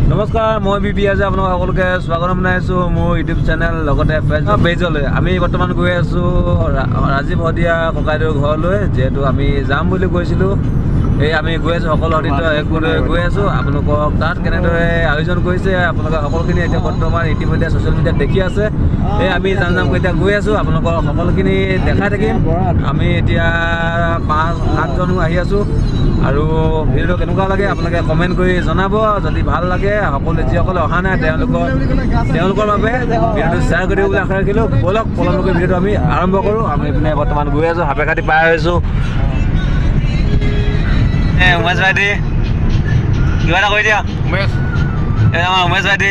নমস্কাৰ মই বিপি আজি আপোনালোক সকলোকে স্বাগতম জনাইছোঁ মোৰ ইউটিউব চেনেল লগতে ফেচবুক পেজলৈ। আমি বৰ্তমান গৈ আছোঁ ৰাজীৱ শদিয়া ককাইদেউৰ ঘৰলৈ, যিহেতু আমি যাম বুলি কৈছিলোঁ। এই আমি গৈ আছোঁ সকলো সতীৰ্থ একগোটে গৈ আছোঁ। আপোনালোকক তাত কেনেদৰে আয়োজন কৰিছে আপোনালোকে সকলোখিনি এতিয়া বৰ্তমান ইতিমধ্যে ছ'চিয়েল মিডিয়াত দেখি আছে। এই আমি যাম এতিয়া গৈ আছোঁ, আপোনালোকক সকলোখিনি দেখাই থাকিম। আমি এতিয়া 5-7জন আহি আছোঁ আৰু ভিডিঅ'টো কেনেকুৱা লাগে আপোনালোকে কমেণ্ট কৰি জনাব। যদি ভাল লাগে সকলোৱে যিসকলে অহা নাই তেওঁলোকৰ বাবে ভিডিঅ'টো শ্বেয়াৰ কৰি দিব বুলি আশা ৰাখিলোঁ। ব'লক পলমকৈ ভিডিঅ'টো আমি আৰম্ভ কৰোঁ। আমি এইপিনে বৰ্তমান গৈ আছোঁ, সাপেখাতি পাৰ হৈছোঁ। উমেশ ভাইটি কিবা এটা কৰি দিয়া। আমাৰ উমেশ ভাইটি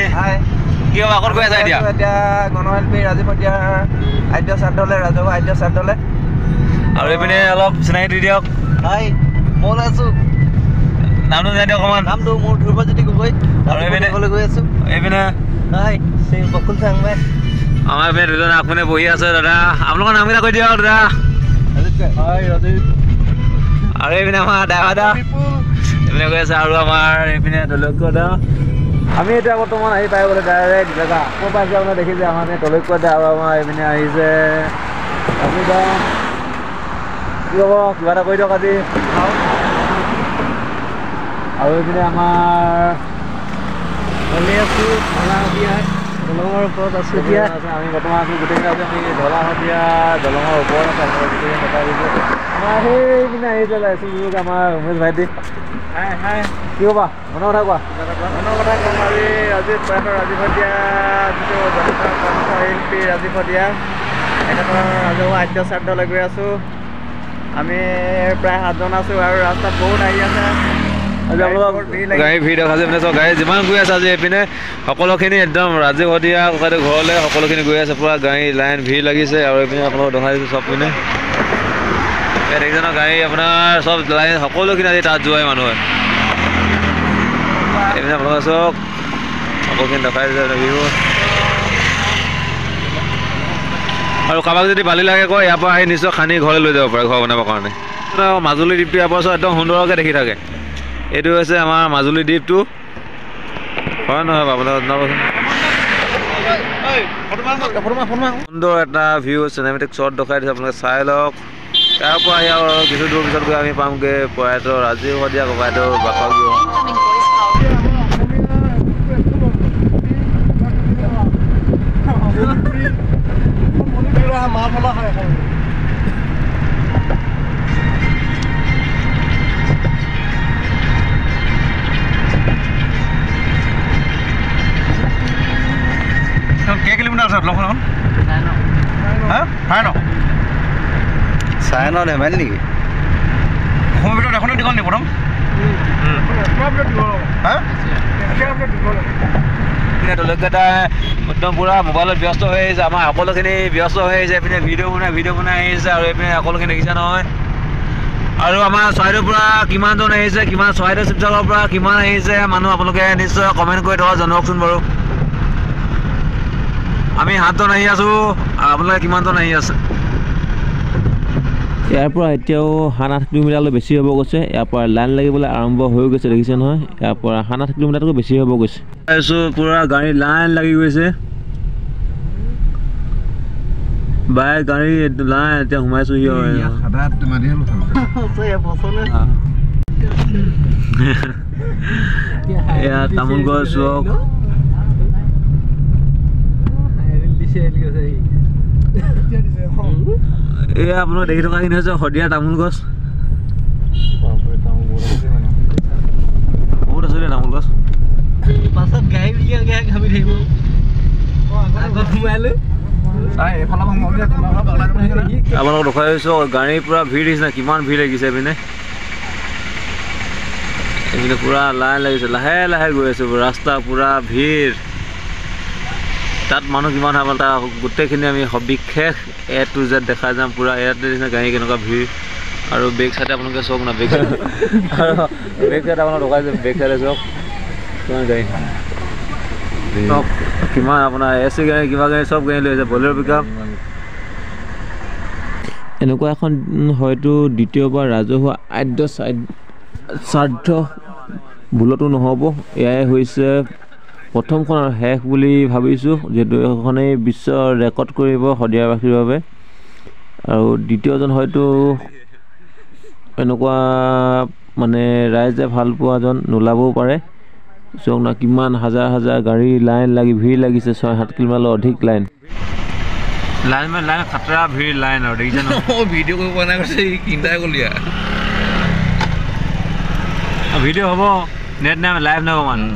কি হ'ব, আগত গৈ আছে এতিয়া গণশিল্পী ৰাজীৱ শদিয়াৰ আদ্য শ্ৰাদ্ধলৈ, ৰাজহুৱা আদ্য শ্ৰাদ্ধলৈ। আৰু এইপিনে অলপ চিনাকি দি দিয়ক। মই আছোঁ, নামটো জানি দিয়ক অকণমান। নামটো মোৰ ধ্ৰুৱজ্যোতি গগৈ। আৰু এইপিনে গৈ আছোঁ। এইপিনে বকুল চাংমাই। আমাৰ এইপিনে দুজন আগপিনে বহি আছে দাদা। আপোনালোকৰ নামকেইটা কৈ দিয়ক দাদা। আৰু এইপিনে আমাৰ ড্ৰাইভাৰ দা এইপিনে গৈ আছে, আৰু আমাৰ এইপিনে দলক্ষ দা। আমি এতিয়া বৰ্তমান আহি পাই গ'লে ডাইৰেক্ট জেগা ক'ৰ পাইছে আপোনাৰ দেখিছে। আমাৰ এইপিনে দলক্ষ দা আৰু আমাৰ এইপিনে আহিছে আমি দা। কি হ'ব, কিবা এটা কৰি দিয়ক আজি। আৰু এইপিনে আমাৰ চলি আছোঁ ঢলা শদিয়া দলঙৰ ওপৰত আছোঁ। এতিয়া আমি বৰ্তমান আছোঁ গোটেইকেইটা আছোঁ আমি ঢলা শদিয়া দলঙৰ ওপৰত আছে। গোটেইখিনি দেখা দিছোঁ। আমাৰ সেইপিনে আহিছে আমাৰ উমেশ ভাইটি। কি ক'বা, মনৰ কথা কোৱা। মনৰ কথা ক'ম আজি প্ৰয়াত ৰাজীৱ শদিয়া, যিটো জনতা কণ্ঠশিল্পী ৰাজীৱ শদিয়া, তেখেতৰ ৰাজহুৱা আদ্য শ্ৰাদ্ধলৈ গৈ আছোঁ। আমি প্ৰায় 7জন আছোঁ আৰু ৰাস্তাত বহুত আহি আছে। গাড়ী ভিৰ দেখাইছে মানে চব গাড়ী যিমান গৈ আছে আজি এইপিনে সকলোখিনি একদম ৰাজীৱ শদিয়া ককাইদেউ ঘৰলৈ সকলোখিনি গৈ আছে। পূৰা গাড়ী লাইন ভিৰ লাগিছে। আৰু এইপিনে আপোনালোকক দেখাই দিছোঁ চব পিনে ইয়াত একজনৰ গাড়ী আপোনাৰ চব লাইন সকলোখিনি আজি তাত যোৱাই মানুহে। এইপিনে আপোনালোকে চব সকলোখিনি দেখাই দিছে বিহু। আৰু কাৰোবাক যদি বালি লাগে কয় ইয়াৰ পৰা আহি নিশ্চয় খান্দি ঘৰলৈ লৈ যাব পাৰে ঘৰ বনাবৰ কাৰণে। মাজুলী দ্বীপটো ইয়াৰ পৰা একদম সুন্দৰকৈ দেখি থাকে। এইটো হৈছে আমাৰ মাজুলী দ্বীপটো, হয় নহয় আপোনালোকে জনাবচোন। সুন্দৰ এটা ভিউ চিনেমেটিক শ্বট দেখাই দিছে, আপোনালোকে চাই লওক। ইয়াৰ পৰা আহি আৰু কিছু দূৰ পিছত গৈ আমি পামগৈ প্ৰয়াত ৰাজীৱ শদিয়া ককাইদেউৰ বাসগৃহ। কেই কিলোমিটাৰ আছে লখনখন? চাৰে ন ধেমালি নেকি? অসমৰ ভিতৰত এখনো দীঘল নেকি প্ৰথম? দলকটা একদম পূৰা মোবাইলত ব্যস্ত হৈ আহিছে। আমাৰ সকলোখিনি ব্যস্ত হৈ আহিছে। এইপিনে ভিডিঅ' বনাই আহিছে। আৰু এইপিনে সকলোখিনি দেখিছে নহয়। আৰু আমাৰ চৰাইদেউৰ পৰা কিমানজন আহিছে, কিমান চৰাইদেউ শিৱসাগৰৰ পৰা কিমান আহিছে মানুহ আপোনালোকে নিশ্চয় কমেণ্ট কৰি থকা জনাওকচোন বাৰু। আমি 7জন আহি আছোঁ আৰু আপোনালোকে কিমানজন আহি আছে। ইয়াৰ পৰা এতিয়াও 7-8 কিলোমিটাৰলৈ বেছি হ'ব গৈছে। ইয়াৰ পৰা লাইন লাগিবলৈ আৰম্ভ হৈ গৈছে, দেখিছে নহয়। ইয়াৰ পৰা 7-8 কিলোমিটাৰতকৈ বেছি হ'ব গৈছে। পূৰা গাড়ী লাইন লাগি গৈছে। বাইক গাড়ী লাইন এতিয়া সোমাইছোঁহি। এয়া তামোল গছ হওক, এয়া আপোনাৰ দেখি থকাখিনি হৈছে শদিয়া তামোল গছ। বহুত আছে দেই তামোল গছ। পাছত গাড়ী উলিয়াই ঘামি থাকিব। আপোনালোকক দেখুৱাই দিছোঁ গাড়ীৰ পূৰা ভিৰ দিছে, কিমান ভিৰ লাগিছে এইপিনে। এইপিনে পূৰা লাইন লাগিছে, লাহে লাহে গৈ আছে ৰাস্তা পূৰা ভিৰ। তাত মানুহ কিমান হ'ব তাৰ গোটেইখিনি আমি সবিশেষ A to Z দেখা যাম পুৰা ইয়াতে নিচিনা গাড়ী কেনেকুৱা ভিৰ আৰু বেক চাইডে আপোনালোকে চাওক না বেক চাইড আপোনালোকে লগাই যে বেক চাইডে চাওক কিমান গাড়ী কিমান আপোনাৰ AC গাড়ী কিবা গাড়ী চব গাড়ী লৈ আছে বলেৰ পিকআপ এনেকুৱা এখন হয়তো দ্বিতীয়বাৰ ৰাজহুৱা আদ্য স্বাৰ্থ ভুলতো নহ'ব এয়াই হৈছে প্ৰথমখন আৰু শেষ বুলি ভাবিছোঁ যিহেতু এইখনেই বিশ্ব ৰেকৰ্ড কৰিব শদিয়াবাসীৰ বাবে আৰু দ্বিতীয়জন হয়তো এনেকুৱা মানে ৰাইজে ভাল পোৱাজন নোলাবও পাৰে চাওক না কিমান হাজাৰ হাজাৰ গাড়ী লাইন লাগি ভিৰ লাগিছে 6-7 কিলোমিটাৰ অধিক লাইন খাতৰা ভিৰ লাইন আৰু দেখিছে ন ভিডিঅ' কৰিব পৰা নাই কৈছে কিন্তাই গ'লিয়া ভিডিঅ' হ'ব নেট নাই লাইভ নহ'ব মানুহ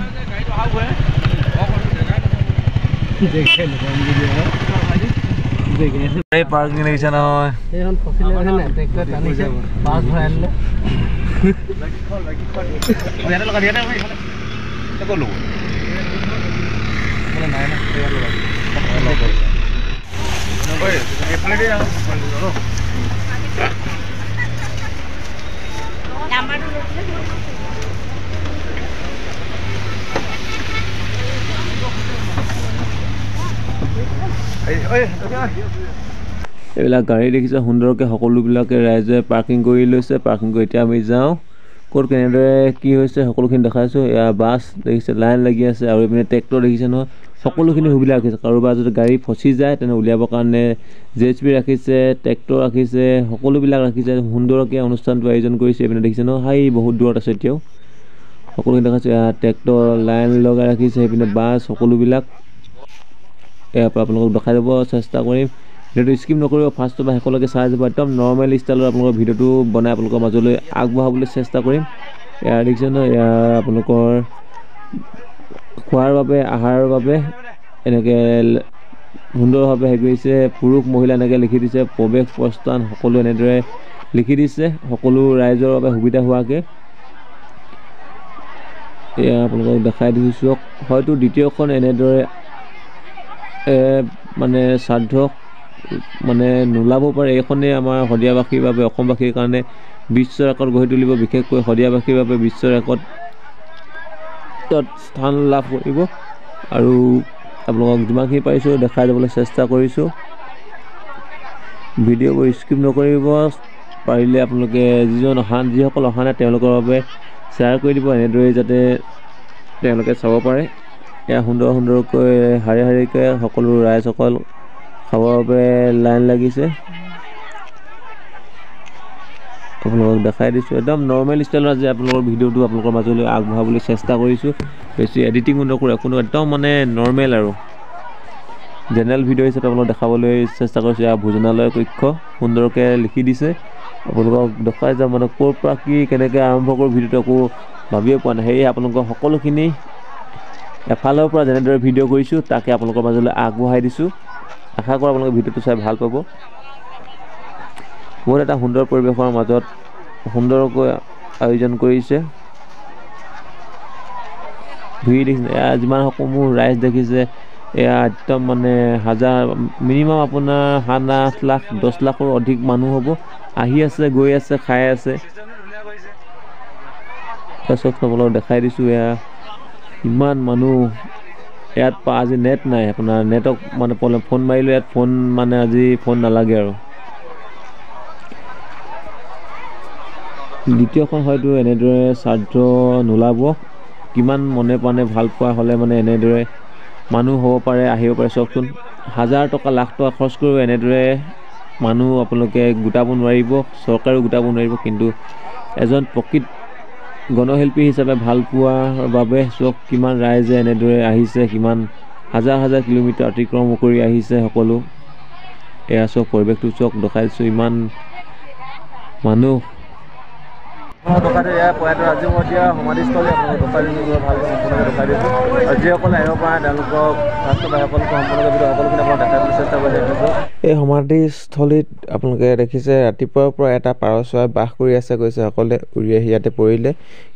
পাৰ্কিং লাগিছে নহয় এইখন ফচিলে নাই ট্ৰেক্টৰ টানিছে পাঁচ ভৰাই আনিলে ইয়াতে লগা দিয়াতে মই ইফালে ক'লো মানে নাই না ঐ এফালে দি যাওঁ নাম্বাৰটো এইবিলাক গাড়ী দেখিছে সুন্দৰকৈ সকলোবিলাকে ৰাইজে পাৰ্কিং কৰি লৈছে পাৰ্কিং কৰি এতিয়া আমি যাওঁ ক'ত কেনেদৰে কি হৈছে সকলোখিনি দেখাইছোঁ এয়া বাছ দেখিছে লাইন লাগি আছে আৰু এইপিনে ট্ৰেক্টৰ দেখিছে নহয় সকলোখিনি সুবিধা ৰাখিছে কাৰোবাৰ যদি গাড়ী ফচি যায় তেনে উলিয়াবৰ কাৰণে JCB ৰাখিছে ট্ৰেক্টৰ ৰাখিছে সকলোবিলাক ৰাখিছে সুন্দৰকৈ অনুষ্ঠানটো আয়োজন কৰিছে এইপিনে দেখিছে নহয় হাই বহুত দূৰত আছে এতিয়াও সকলোখিনি দেখাইছে ট্ৰেক্টৰ লাইন লগাই ৰাখিছে সেইপিনে বাছ সকলোবিলাক ইয়াৰ পৰা আপোনালোকক দেখাই দিব চেষ্টা কৰিম ভিডিঅ'টো স্কিপ নকৰিব ফাৰ্ষ্টৰ পৰা শেষলৈকে চাই যাব একদম নৰ্মেল ষ্টাইলত আপোনালোকৰ ভিডিঅ'টো বনাই আপোনালোকৰ মাজলৈ আগবঢ়াবলৈ চেষ্টা কৰিম ইয়াৰ দেখিছে ন ইয়াৰ আপোনালোকৰ খোৱাৰ বাবে আহাৰৰ বাবে এনেকৈ সুন্দৰভাৱে হেৰি কৰিছে পুৰুষ মহিলা এনেকৈ লিখি দিছে প্ৰৱেশ প্ৰস্থান সকলো এনেদৰে লিখি দিছে সকলো ৰাইজৰ বাবে সুবিধা হোৱাকৈ এয়া আপোনালোকক দেখাই দিছোঁ হয়তো দ্বিতীয়খন এনেদৰে মানে শ্ৰাদ্ধ মানে নোলাব পাৰে এইখনেই আমাৰ শদিয়াবাসীৰ বাবে অসমবাসীৰ কাৰণে বিশ্ব ৰেকৰ্ড গঢ়ি তুলিব বিশেষকৈ শদিয়াবাসীৰ বাবে বিশ্ব ৰেকৰ্ডত স্থান লাভ কৰিব আৰু আপোনালোকক যিমানখিনি পাৰিছোঁ দেখাই যাবলৈ চেষ্টা কৰিছোঁ ভিডিঅ'বোৰ স্কিপ নকৰিব পাৰিলে আপোনালোকে যিসকল অহা নাই তেওঁলোকৰ বাবে শ্বেয়াৰ কৰি দিব এনেদৰে যাতে তেওঁলোকে চাব পাৰে এয়া সুন্দৰকৈ শাৰী শাৰীকৈ সকলো ৰাইজসকল খাবৰ বাবে লাইন লাগিছে আপোনালোকক দেখাই দিছোঁ একদম নৰ্মেল ষ্টাইলত আজি আপোনালোকৰ ভিডিঅ'টো আপোনালোকৰ মাজলৈ আগবঢ়াবলৈ চেষ্টা কৰিছোঁ বেছি এডিটিঙো নকৰোঁ কোনো একদম মানে নৰ্মেল আৰু জেনেৰেল ভিডিঅ' হিচাপে আপোনালোকক দেখাবলৈ চেষ্টা কৰিছোঁ এয়া ভোজনালয় কক্ষ সুন্দৰকৈ লিখি দিছে আপোনালোকক দেখাই যাম মানে ক'ৰ পৰা কি কেনেকৈ আৰম্ভ কৰোঁ ভিডিঅ'টো একো ভাবিয়ে পোৱা নাই সেয়ে আপোনালোকক সকলোখিনি এফালৰ পৰা যেনেদৰে ভিডিঅ' কৰিছোঁ তাকে আপোনালোকৰ মাজলৈ আগবঢ়াই দিছোঁ আশা কৰোঁ আপোনালোকে ভিডিঅ'টো চাই ভাল পাব বহুত এটা সুন্দৰ পৰিৱেশৰ মাজত সুন্দৰকৈ আয়োজন কৰিছে ভিৰ দেখিছে এয়া যিমান সমূহ ৰাইজ দেখিছে এয়া একদম মানে হাজাৰ মিনিমাম আপোনাৰ 7-8 লাখ 10 লাখৰ অধিক মানুহ হ'ব আহি আছে গৈ আছে খাই আছে চব আপোনালোকক দেখাই দিছোঁ এয়া ইমান মানুহ ইয়াত আজি নেট নাই আপোনাৰ নেটক মানে প্ৰব্লেম ফোন মাৰিলোঁ ইয়াত ফোন মানে আজি ফোন নালাগে আৰু দ্বিতীয়খন হয়তো এনেদৰে শ্ৰাদ্ধ নোলাব কিমান মনে প্ৰাণে ভাল পোৱা হ'লে মানে এনেদৰে মানুহ হ'ব পাৰে আহিব পাৰে চাওকচোন 1000 টকা লাখ টকা খৰচ কৰিব এনেদৰে মানুহ আপোনালোকে গোটাব নোৱাৰিব চৰকাৰেও গোটাব নোৱাৰিব কিন্তু এজন প্ৰকৃত গণশিল্পী হিচাপে ভাল পোৱাৰ বাবে চাওক কিমান ৰাইজে এনেদৰে আহিছে কিমান হাজাৰ হাজাৰ কিলোমিটাৰ অতিক্ৰম কৰি আহিছে সকলো এয়া চাওক পৰিৱেশটো চাওক দেখাই দিছোঁ ইমান মানুহ ককাইদেউ এয়া প্ৰয়াত ৰাজীৱ শদিয়া সমাধিস্থলী আপোনালোকক দেখাই দিছোঁ ভালকৈ সম্পূৰ্ণকৈ দেখাই দিছোঁ আৰু যিসকলে আহিব পাৰে তেওঁলোকক ৰাস্তাত সকলোকে সম্পূৰ্ণকৈ ভিডিঅ' সকলোখিনি আপোনাক দেখাবলৈ চেষ্টা কৰি দেখিছোঁ। এই সমাধিস্থলীত আপোনালোকে দেখিছে ৰাতিপুৱাৰ পৰা এটা পাৰ চৰাই বাস কৰি আছে কৈছে সকলোৱে উৰি আহি ইয়াতে পৰিলে।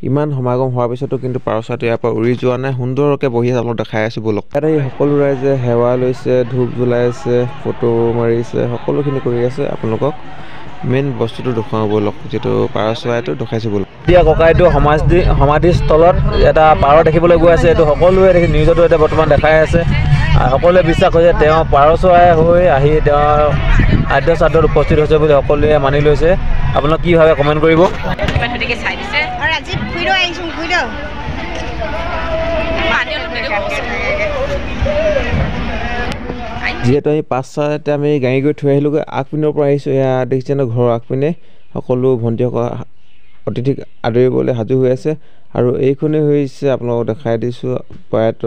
ইমান সমাগম হোৱাৰ পিছতো কিন্তু পাৰ চৰাইটো ইয়াৰ পৰা উৰি যোৱা নাই, সুন্দৰকৈ বহি আছে আপোনালোক দেখাই আছোঁ বলক। ইয়াতে সকলো ৰাইজে সেৱা লৈছে, ধূপ জ্বলাই আছে, ফটো মাৰিছে, সকলোখিনি কৰি আছে। আপোনালোকক মেইন বস্তুটো দেখুৱাওঁ বলক, যিটো পাৰ চৰাইটো দেখাইছোঁ বলক। এতিয়া ককাইদেউ সমাধিস্থলত এটা পাৰ দেখিবলৈ গৈ আছে, এইটো সকলোৱে দেখি নিউজতো এতিয়া বৰ্তমান দেখাই আছে। সকলোৱে বিশ্বাস কৰিছে তেওঁ পাৰ চৰাই হৈ আহি তেওঁৰ আদ্য শ্ৰাদ্ধত উপস্থিত হৈছে বুলি সকলোৱে মানি লৈছে। আপোনাক কি ভাবে কমেণ্ট কৰিব। যিহেতু আমি 5:00 আমি গাড়ী গৈ থৈ আহিলোঁগৈ, আগপিনৰ পৰা আহিছোঁ। এয়া দেখিছে ন ঘৰৰ আগপিনে সকলো ভণ্টিসকল অতিথিক আদৰিবলৈ সাজু হৈ আছে। আৰু এইখনেই হৈছে আপোনালোকক দেখাই দিছোঁ প্ৰয়াত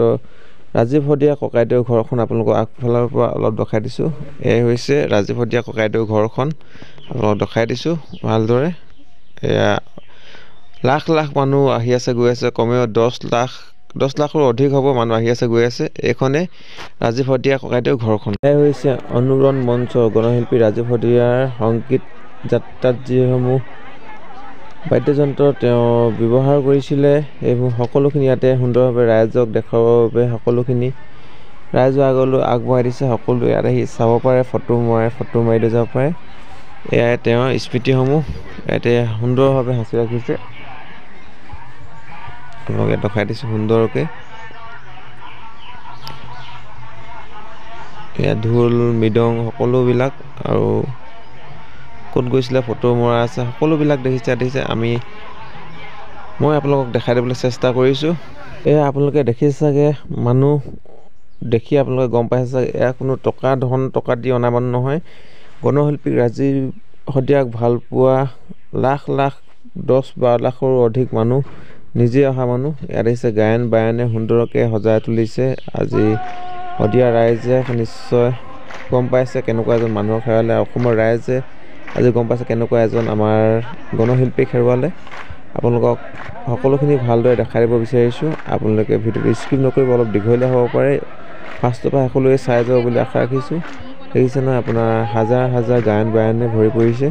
ৰাজীৱ শদিয়া ককাইদেউৰ ঘৰখন। আপোনালোকক আগফালৰ পৰা অলপ দেখাই দিছোঁ। এয়াই হৈছে ৰাজীৱ শদিয়া ককাইদেউৰ ঘৰখন, আপোনালোকক দেখাই দিছোঁ ভালদৰে। এয়া লাখ লাখ মানুহ আহি আছে গৈ আছে, কমেও 10 লাখৰো অধিক হ'ব মানুহ আহি আছে গৈ আছে। এইখনেই ৰাজীৱ শদিয়া ককাইদেউৰ ঘৰখন। এয়াই হৈছে অনুৰণ মঞ্চ, গণশিল্পী ৰাজীৱ শদিয়াৰ সংগীত যাত্ৰাত যিসমূহ বাদ্যযন্ত্ৰ তেওঁ ব্যৱহাৰ কৰিছিলে, এইবোৰ সকলোখিনি ইয়াতে সুন্দৰভাৱে ৰাইজক দেখুৱাবৰ বাবে সকলোখিনি ৰাইজৰ আগলৈ আগবঢ়াই দিছে। সকলোৱে ইয়াত আহি চাব পাৰে, ফটো মাৰি লৈ যাব পাৰে। এয়াই তেওঁৰ স্মৃতিসমূহ ইয়াতে সুন্দৰভাৱে সাঁচি ৰাখিছে। আপোনালোক ইয়াত দেখাই দিছোঁ সুন্দৰকৈ। এয়া ঢোল মৃদং সকলোবিলাক আৰু ক'ত গৈছিলে ফটো মৰা আছে, সকলোবিলাক দেখিছে। মই আপোনালোকক দেখাই দিবলৈ চেষ্টা কৰিছোঁ। এয়া আপোনালোকে দেখিছে চাগে, মানুহ দেখি আপোনালোকে গম পাইছে চাগে, এয়া কোনো টকা দি অনা মানুহ নহয়। গণশিল্পী ৰাজীৱ শদিয়াক ভালপোৱা লাখ 10-12 লাখৰো অধিক মানুহ, নিজে অহা মানুহ। ইয়াত আহিছে গায়ন বায়নে সুন্দৰকৈ সজাই তুলিছে। আজি শদিয়া ৰাইজে নিশ্চয় গম পাইছে কেনেকুৱা এজন মানুহক হেৰুৱালে, অসমৰ ৰাইজে আজি গম পাইছে কেনেকুৱা এজন আমাৰ গণশিল্পীক হেৰুৱালে। আপোনালোকক সকলোখিনি ভালদৰে দেখাই দিব বিচাৰিছোঁ। আপোনালোকে ভিডিঅ'টো স্কিপ নকৰিব, অলপ দীঘলীয়া হ'ব পাৰে, ফাৰ্ষ্টৰ পৰা শেষলৈ চাই যাব বুলি আশা ৰাখিছোঁ। দেখিছে নহয় আপোনাৰ হাজাৰ গায়ন বায়নে ভৰি পৰিছে।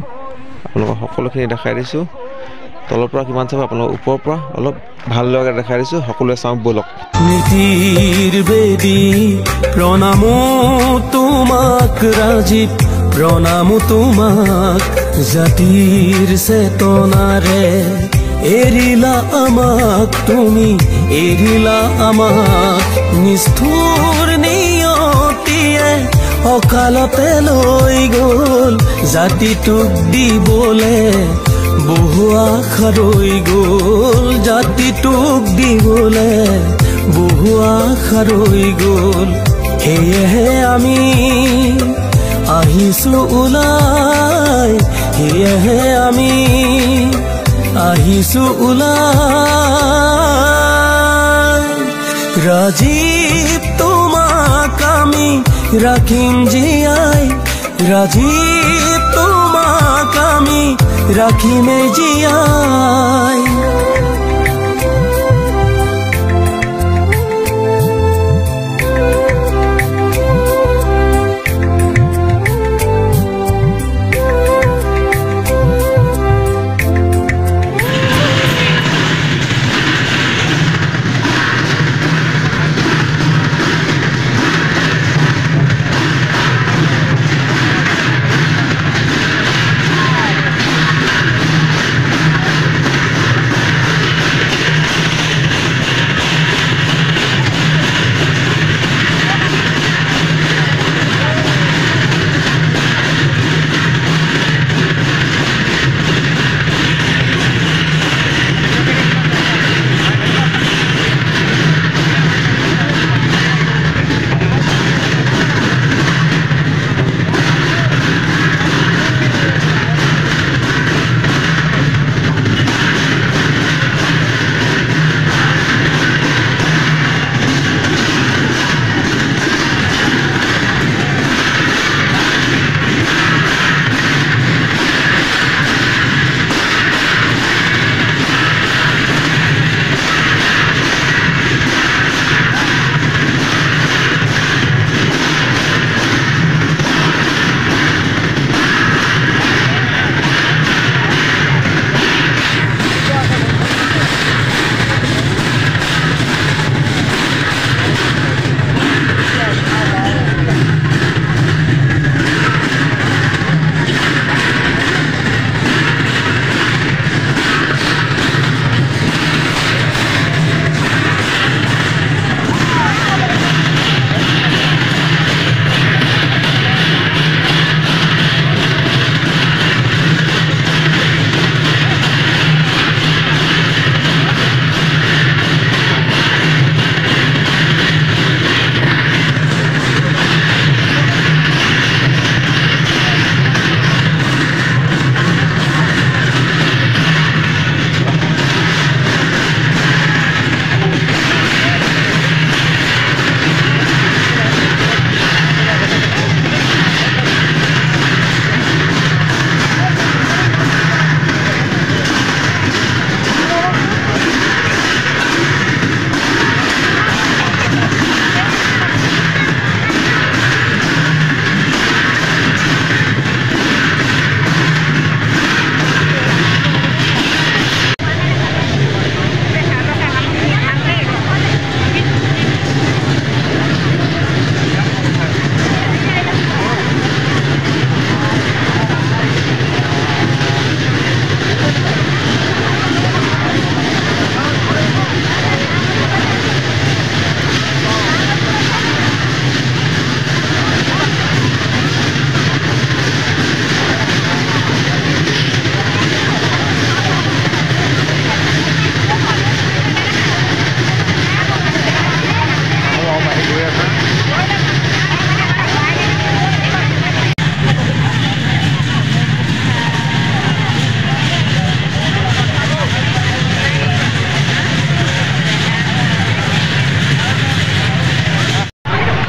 আপোনালোকক সকলোখিনি দেখাই দিছোঁ। তলৰ পৰা কিমান চাব, আপোনালোক ওপৰৰ পৰা অলপ ভালদৰে দেখাই দিছোঁ। সকলোৱে চাওঁ বলক। নীতিৰ বেদী প্ৰণাম তোমাক ৰাজীৱ, প্ৰণাম তোমাক। জাতিৰ চেতনাৰে এৰিলা আমাক তুমি, এৰিলা আমাক। নিষ্ঠুৰ নিয়তিয়ে অকালতে লৈ গ'ল, জাতিটোক দিবলে বহু আশা ৰৈ গ'ল, জাতিটোক দিবলে বহু আশা ৰৈ গ'ল। সেয়েহে আমি আহিছোঁ ওলাই, সেয়েহে আমি আহিছোঁ ওলাই। ৰাজীৱ তোমাক আমি ৰাখিম জীয়াই, ৰাজীৱ তোমাক আমি ৰাখিমে জীয়াই।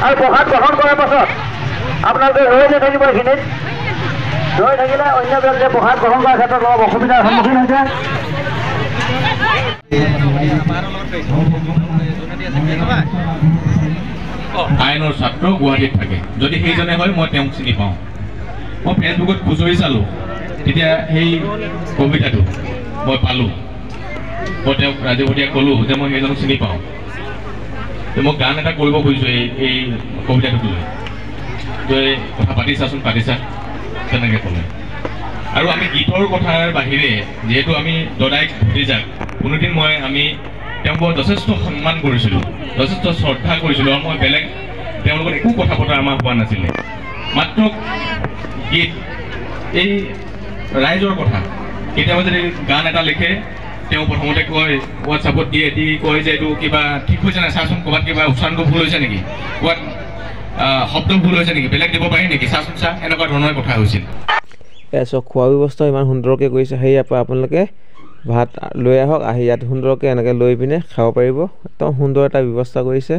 আৰু প্ৰসাদ গ্ৰহণ কৰাৰ পাছত আপোনালোকে ৰৈ নাথাকিব এইখিনিত ৰৈ থাকিলে অন্যবিলাক যে প্ৰসাদ গ্ৰহণ কৰাৰ ক্ষেত্ৰত অলপ অসুবিধাৰ সন্মুখীন হৈছে আইনৰ ছাত্ৰ গুৱাহাটীত থাকে যদি সেইজনে হয় মই তেওঁক চিনি পাওঁ মই ফেচবুকত খুচৰি চালোঁ তেতিয়া সেই কবিতাটো মই পালোঁ মই তেওঁক ৰাজীৱ ভটিয়াক ক'লোঁ যে মই সেইজনক চিনি পাওঁ মই গান এটা কৰিব খুজিছোঁ এই কবিতাটোক লৈ তই কথা পাতিছাচোন পাতিছা তেনেকৈ ক'লে আৰু আমি গীতৰ কথাৰ বাহিৰে যিহেতু আমি দদাইক ভতিজাক কোনোদিন আমি তেওঁক বৰ যথেষ্ট সন্মান কৰিছিলোঁ যথেষ্ট শ্ৰদ্ধা কৰিছিলোঁ আৰু মই বেলেগ তেওঁৰ লগত একো কথা বতৰা আমাৰ হোৱা নাছিলে মাত্ৰ গীত এই ৰাইজৰ কথা কেতিয়াবা যদি গান এটা লিখে তেওঁ প্ৰথমতে কয় হোৱাটছআপত দিয়ে দি কয় যে এইটো কিবা ঠিক হৈছে নাই চাচোন ক'ৰবাত কিবা উচ্চাৰণটো ভুল হৈছে নেকি ক'ৰবাত শব্দ ভুল হৈছে নেকি বেলেগ দিব পাৰি নেকি চাচোন চা এনেকুৱা ধৰণৰ কথা হৈছিল চব খোৱা ব্যৱস্থা ইমান সুন্দৰকৈ কৰিছে সেয়াৰ পৰা আপোনালোকে ভাত লৈ আহক আহি ইয়াত সুন্দৰকৈ এনেকৈ লৈ পিনে খাব পাৰিব একদম সুন্দৰ এটা ব্যৱস্থা কৰিছে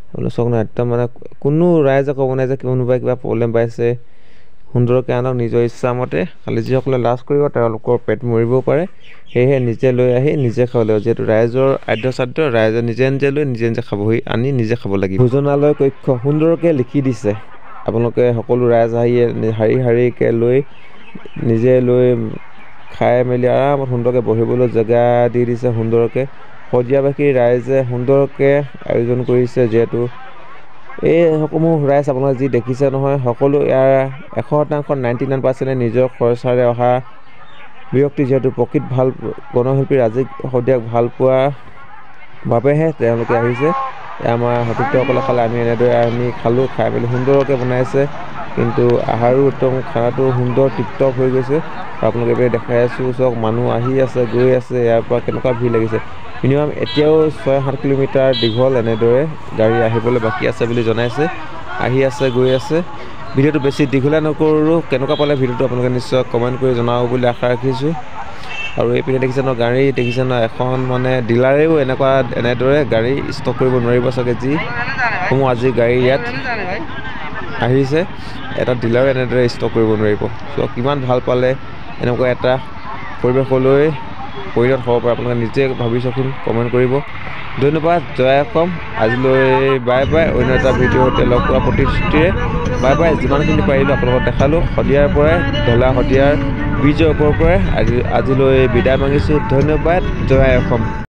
আপোনালোক চাওক না একদম মানে কোনো ৰাইজে ক'ব নাই যে কোনোবাই কিবা প্ৰব্লেম পাইছে সুন্দৰকৈ আনক নিজৰ ইচ্ছামতে খালি যিসকলে লাজ কৰিব তেওঁলোকৰ পেট মৰিবও পাৰে সেয়েহে নিজে লৈ আহি নিজে খাব লাগিব যিহেতু ৰাইজৰ আদ্য চাদ্য ৰাইজে নিজে নিজে লৈ নিজে নিজে খাবহি আনি নিজে খাব লাগিব ভোজনালয় কক্ষ সুন্দৰকৈ লিখি দিছে আপোনালোকে সকলো ৰাইজ আহি শাৰী শাৰীকৈ লৈ নিজে লৈ খাই মেলি আৰামত সুন্দৰকৈ বহিবলৈ জেগা দি দিছে সুন্দৰকৈ শদিয়াবাসী ৰাইজে সুন্দৰকৈ আয়োজন কৰিছে যিহেতু এইসমূহ ৰাইজ আপোনালোকে যি দেখিছে নহয় সকলো ইয়াৰ 100% 99% নিজৰ খৰচাৰে অহা ব্যক্তি যিহেতু প্ৰকৃত ভাল গণশিল্পী ৰাজীৱ শদিয়াক ভাল পোৱাৰ বাবেহে তেওঁলোকে আহিছে আমাৰ সতীৰ্থসকলে খালে আমি এনেদৰে আমি খালোঁ খাই মেলি সুন্দৰকৈ বনাইছে কিন্তু আহাৰো একদম খানাটো সুন্দৰ টিপটপ হৈ গৈছে আপোনালোকে এইপিনে দেখাই আছোঁ চাওক মানুহ আহি আছে গৈ আছে ইয়াৰ পৰা কেনেকুৱা ভিৰ লাগিছে মিনিমাম এতিয়াও 6-7 কিলোমিটাৰ দীঘল এনেদৰে গাড়ী আহিবলৈ বাকী আছে বুলি জনাইছে আহি আছে গৈ আছে ভিডিঅ'টো বেছি দীঘলীয়া নকৰোঁ কেনেকুৱা পালে ভিডিঅ'টো আপোনালোকে নিশ্চয় কমেণ্ট কৰি জনাব বুলি আশা ৰাখিছোঁ আৰু এইপিনে দেখিছে ন গাড়ী দেখিছে ন এখন মানে ডিলাৰেও এনেদৰে গাড়ী ষ্টক কৰিব নোৱাৰিব চাগে যিসমূহ আজি গাড়ী ইয়াত আহিছে এটা ডিলাৰে এনেদৰে ষ্টক কৰিব নোৱাৰিব চ' কিমান ভাল পালে এনেকুৱা এটা পৰিৱেশলৈ পৰিণত হ'ব পাৰে আপোনালোকে নিজে ভাবি চাওকচোন কমেণ্ট কৰিব ধন্যবাদ জয় অসম আজিলৈ বাই বাই অন্য এটা ভিডিঅ'তে লগ পোৱা প্ৰতিশ্ৰুতিৰে বাই বাই যিমানখিনি পাৰিলোঁ আপোনালোকক দেখালোঁ শদিয়াৰ পৰাই ঢলা শদিয়াৰ ব্ৰিজৰ ওপৰৰ পৰাই আজিলৈ বিদায় মাগিছোঁ ধন্যবাদ জয় অসম